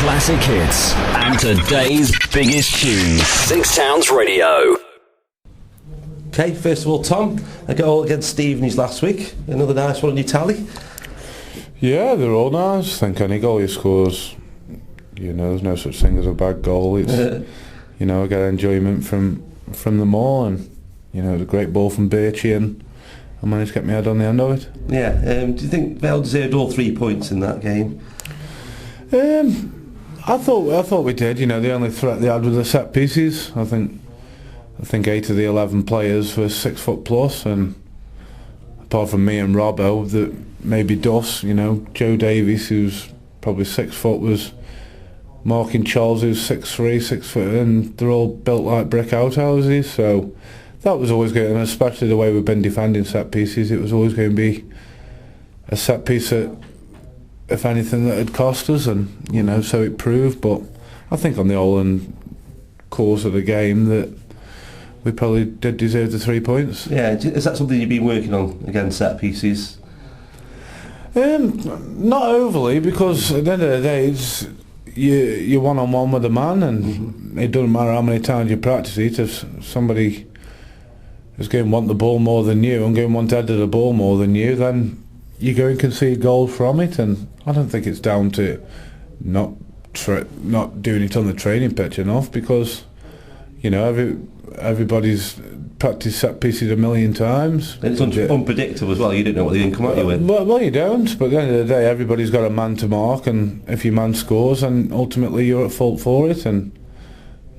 classic hits and today's biggest tunes. Six Sounds Radio. Okay, first of all, Tom, a goal against Stevenage last week. Another nice one on your tally. Yeah, they're all nice. I think any goal he scores, there's no such thing as a bad goal. It's, I get enjoyment from them all, and it was a great ball from Birchie, and I managed to get my head on the end of it. Yeah. Do you think Vale deserved all 3 points in that game? I thought we did. The only threat they had was the set pieces. I think 8 of the 11 players were 6 foot plus, and apart from me and Robbo, that maybe Duss, Joe Davies, who's probably 6 foot, was marking Charles, who's 6'3", 6 foot, and they're all built like brick outhouses. So that was always going, and especially the way we've been defending set pieces, it was always going to be a set piece that, if anything, that had cost us, and so it proved. But I think on the whole and course of the game that we probably did deserve the 3 points. Yeah, is that something you've been working on against set pieces? Not overly, because at the end of the day, it's you're one-on-one with a man, and it doesn't matter how many times you practice it. If somebody is going to want the ball more than you and going to want to head the ball more than you, then you go and concede goals from it. And I don't think it's down to not doing it on the training pitch enough, because everybody's practiced set pieces a million times. And it's unpredictable as well. You don't know what they're going to come at you with. Well, you don't. But at the end of the day, everybody's got a man to mark, and if your man scores, and ultimately you're at fault for it. And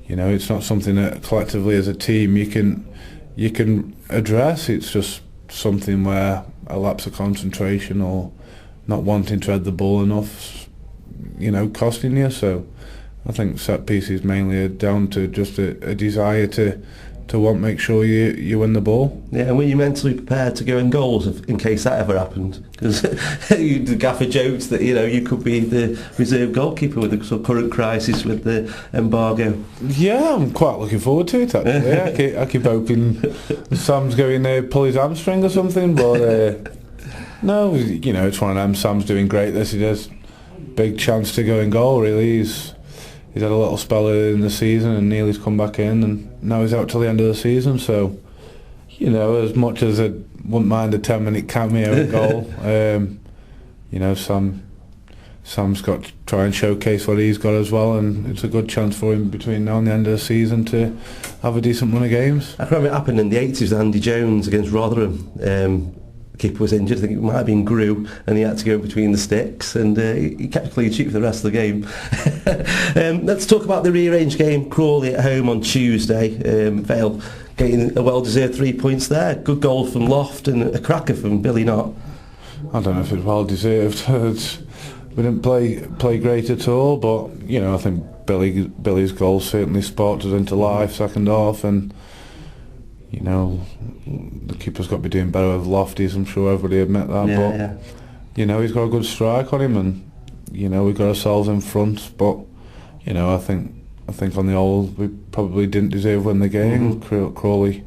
it's not something that collectively as a team you can address. It's just something where a lapse of concentration or not wanting to head the ball enough, costing you. So I think set pieces mainly are down to just a desire to make sure you win the ball. Yeah, and were you mentally prepared to go in goals in case that ever happened? Because the gaffer jokes that you could be the reserve goalkeeper with the current crisis with the embargo. Yeah, I'm quite looking forward to it actually. I keep hoping Sam's going to pull his hamstring or something, but no, it's one of them. Sam's doing great. This is big chance to go in goal. Really, he's had a little spell in the season, and Neely's come back in, and now he's out till the end of the season. So, as much as I wouldn't mind a 10-minute cameo goal, Sam's got to try and showcase what he's got as well, and it's a good chance for him between now and the end of the season to have a decent run of games. I remember it happened in the 80s with Andy Jones against Rotherham. The keeper was injured. I think it might have been Grew, and he had to go between the sticks, and he kept a clean sheet for the rest of the game. Let's talk about the rearranged game, Crawley at home on Tuesday. Vale getting a well-deserved 3 points there. Good goal from Loft and a cracker from Billy Knott. I don't know if it's well-deserved. We didn't play great at all, but I think Billy's goal certainly sparked us into life second half, and the keeper's got to be doing better with Lofties. I'm sure everybody admit that. He's got a good strike on him, and we got ourselves in front. But I think on the whole we probably didn't deserve to win the game. Crawley,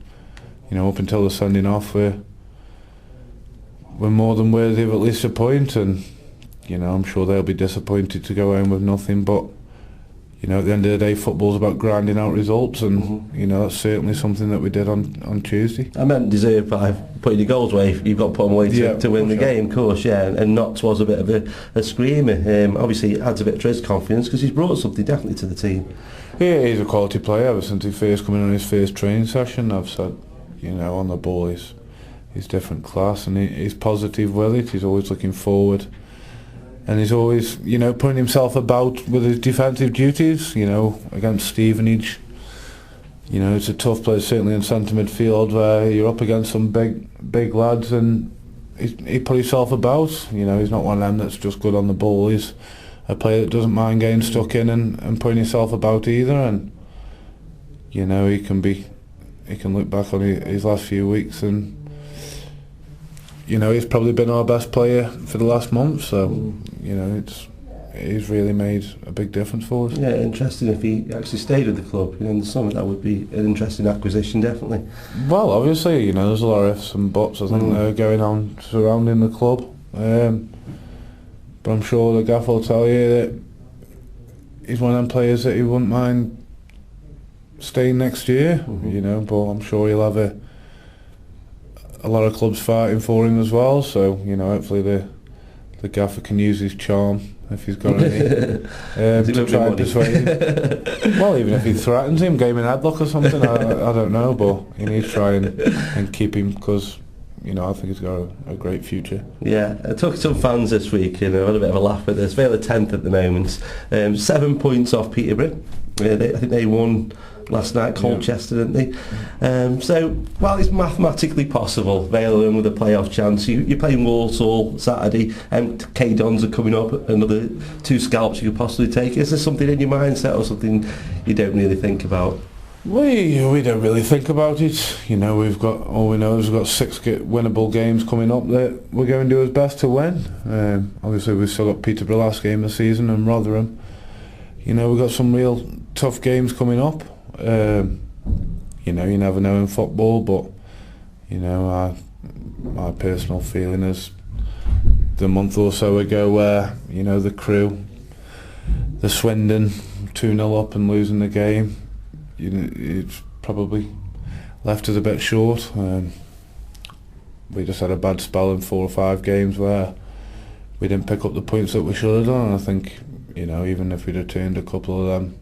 up until the sending off, we're more than worthy of at least a point, and I'm sure they'll be disappointed to go home with nothing. But at the end of the day, football's about grinding out results, and that's certainly something that we did on Tuesday. I meant deserved by putting your goals away. You've got to put them away to win the game, of course, and Knott was a bit of a screamer. Obviously it adds a bit to his confidence, because he's brought something definitely to the team. Yeah, he's a quality player. Ever since he first come in on his first training session, I've said, on the ball he's different class, and he's positive with it. He's always looking forward, and he's always, putting himself about with his defensive duties. Against Stevenage, it's a tough place, certainly in centre midfield, where you're up against some big lads, and he put himself about. He's not one of them that's just good on the ball. He's a player that doesn't mind getting stuck in and putting himself about either. And he can look back on his last few weeks, and he's probably been our best player for the last month. So he's really made a big difference for us. Yeah, interesting if he actually stayed with the club. In the summer, that would be an interesting acquisition, definitely. Well, obviously, there's a lot of ifs and buts, I think, that are going on surrounding the club. But I'm sure the gaffer will tell you that he's one of them players that he wouldn't mind staying next year, you know, but I'm sure he'll have a lot of clubs fighting for him as well, so, you know, hopefully the gaffer can use his charm if he's got any to try and persuade him. Well, even if he threatens him, game in headlock or something, I don't know, but he needs to try and keep him, because, you know, I think he's got a great future. Yeah, I talked to some fans this week, you know, had a bit of a laugh at this. Vale are 10th at the moment, 7 points off Peterborough. I think they won last night, Colchester, didn't they? So, while it's mathematically possible, Vale are with a playoff chance. You're playing Walsall Saturday, and K-Dons are coming up, another 2 scalps you could possibly take. Is there something in your mindset or something you don't really think about? We don't really think about it. You know, all we know is we've got 6 winnable games coming up that we're going to do our best to win. Obviously, we've still got Peterborough last game of the season and Rotherham. You know, we've got some real tough games coming up. You know, you never know in football, but, you know, my personal feeling is the month or so ago where, you know, the Crew, the Swindon 2-0 up and losing the game, you know, it's probably left us a bit short. We just had a bad spell in 4 or 5 games where we didn't pick up the points that we should have done, and I think, you know, even if we'd have turned a couple of them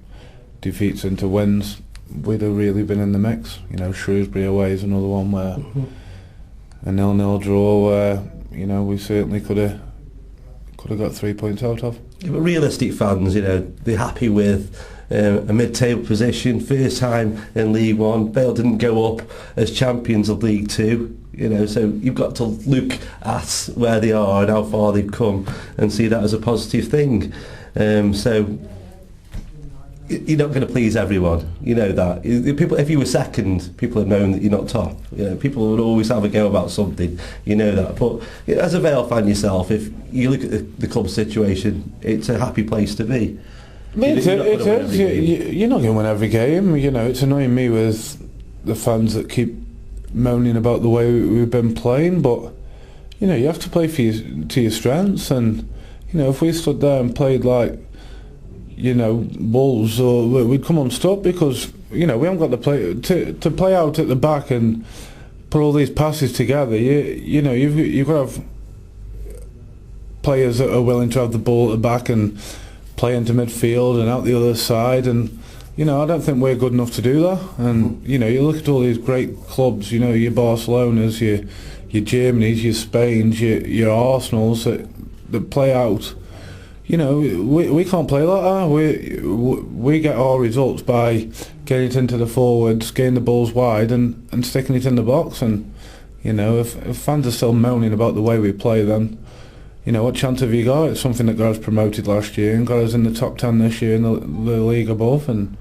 defeats into wins, we'd have really been in the mix. You know, Shrewsbury away is another one where a 0-0 draw where, you know, we certainly could have got 3 points out of. Yeah, but realistic fans, you know, they're happy with a mid-table position, first time in League One. Vale didn't go up as champions of League Two, you know, so you've got to look at where they are and how far they've come and see that as a positive thing. So you're not going to please everyone, you know that. People, if you were second, people would known that you're not top. You know, people would always have a go about something, you know that. But you know, as a Vale fan yourself, if you look at the club situation, it's a happy place to be. I mean, it is. You're not going to win every game. You know, it's annoying me with the fans that keep moaning about the way we've been playing, but you know, you have to play to your strengths, and you know, if we stood there and played like, you know, Wolves, or we'd come unstuck, because you know, we haven't got the play to play out at the back and put all these passes together. You know, you've got to have players that are willing to have the ball at the back and play into midfield and out the other side, and you know, I don't think we're good enough to do that. And you know, you look at all these great clubs, you know, your Barcelonas, your Germanys, your Spains, your Arsenals that play out. You know, we can't play like that. We get our results by getting it into the forwards, getting the balls wide, and sticking it in the box. And you know, if fans are still moaning about the way we play, then you know, what chance have you got? It's something that got us promoted last year and got us in the top 10 this year in the league above. And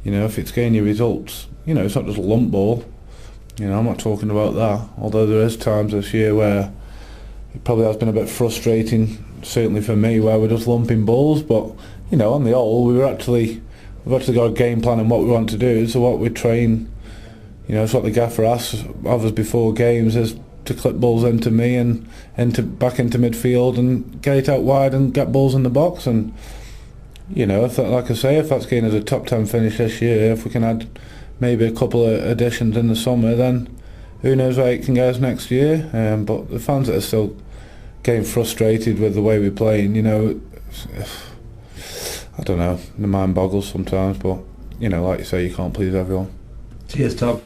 you know, if it's getting you results, you know, it's not just a lump ball. You know, I'm not talking about that. Although there is times this year where it probably has been a bit frustrating, certainly for me, where we're just lumping balls. But you know, on the whole, we've actually got a game plan and what we want to do. So what we train, you know, it's what the gaffer asks of us before games is to clip balls into me and back into midfield and get it out wide and get balls in the box. And you know, if that, like I say, if that's getting us a top 10 finish this year, if we can add maybe a couple of additions in the summer, then who knows where it can go next year. But the fans that are still getting frustrated with the way we're playing, you know, I don't know, the mind boggles sometimes. But you know, like you say, you can't please everyone. Cheers, Tom.